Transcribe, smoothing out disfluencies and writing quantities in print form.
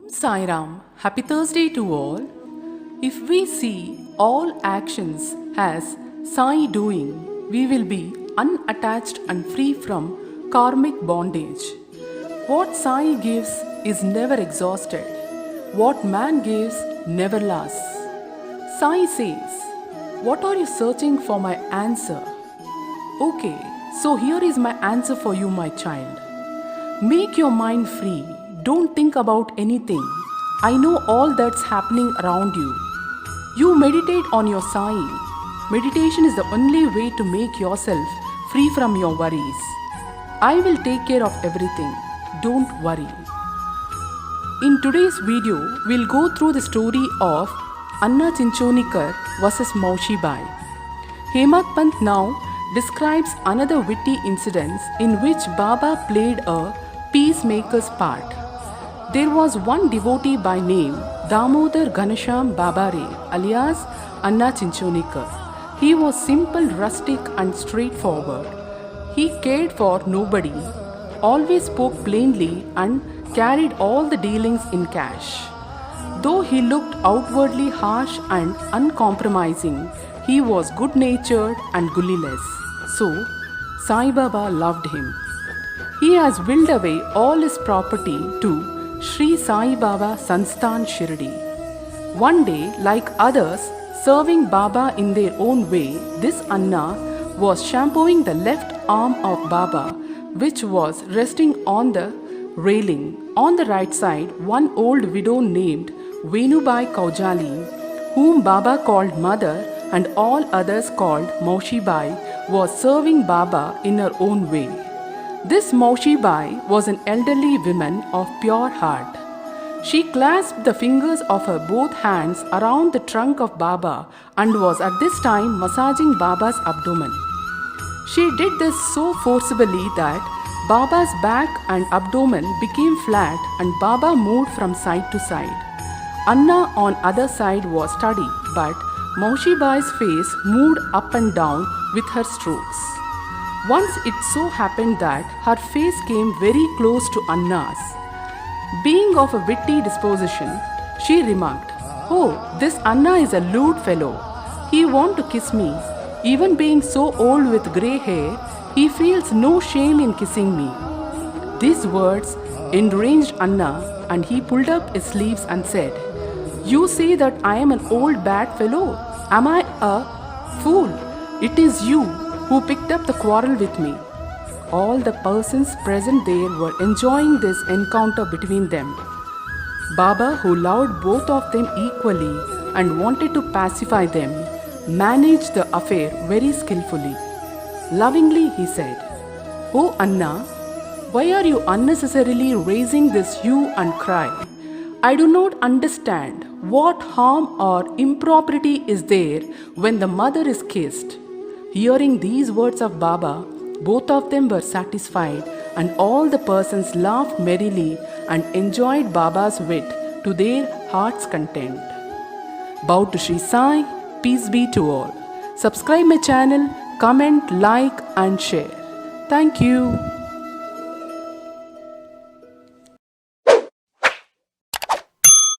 Sai Ram, happy Thursday to all. If we see all actions as Sai doing, we will be unattached and free from karmic bondage. What Sai gives is never exhausted. What man gives never lasts. Sai says, "What are you searching for my answer?" Okay, so here is my answer for you, my child. Make your mind free. Don't think about anything. I know all that's happening around you. You meditate on your Sai. Meditation is the only way to make yourself free from your worries. I will take care of everything. Don't worry. In today's video, we'll go through the story of Anna Chinchonikar versus Maushi Bai. Hemant Pant now describes another witty incident in which Baba played a peacemaker's part. There was one devotee by name Damodar Ganesham Babare alias Anna Chinchonikar. He was simple, rustic and straightforward. He cared for nobody, always spoke plainly and carried all the dealings in cash. Though he looked outwardly harsh and uncompromising, he was good-natured and gulliless. So, Sai Baba loved him. He has willed away all his property to Sri Sai Baba Sansthan Shirdi. One day, like others, serving Baba in their own way, this Anna was shampooing the left arm of Baba, which was resting on the railing. On the right side, one old widow named Venubai Kaujali, whom Baba called mother and all others called Maushi Bai, was serving Baba in her own way. This Maushi Bai was an elderly woman of pure heart. She clasped the fingers of her both hands around the trunk of Baba and was at this time massaging Baba's abdomen. She did this so forcibly that Baba's back and abdomen became flat and Baba moved from side to side. Anna on other side was steady, but Maushi Bai's face moved up and down with her strokes. Once it so happened that her face came very close to Anna's. Being of a witty disposition, she remarked, "Oh, this Anna is a lewd fellow. He wants to kiss me. Even being so old with grey hair, he feels no shame in kissing me." These words enraged Anna and he pulled up his sleeves and said, "You say that I am an old bad fellow? Am I a fool? It is you who picked up the quarrel with me." All the persons present there were enjoying this encounter between them. Baba, who loved both of them equally and wanted to pacify them, managed the affair very skillfully. Lovingly he said, "Oh Anna, why are you unnecessarily raising this hue and cry? I do not understand what harm or impropriety is there when the mother is kissed." Hearing these words of Baba, both of them were satisfied and all the persons laughed merrily and enjoyed Baba's wit to their heart's content. Bow to Sri Sai, peace be to all. Subscribe my channel, comment, like and share. Thank you.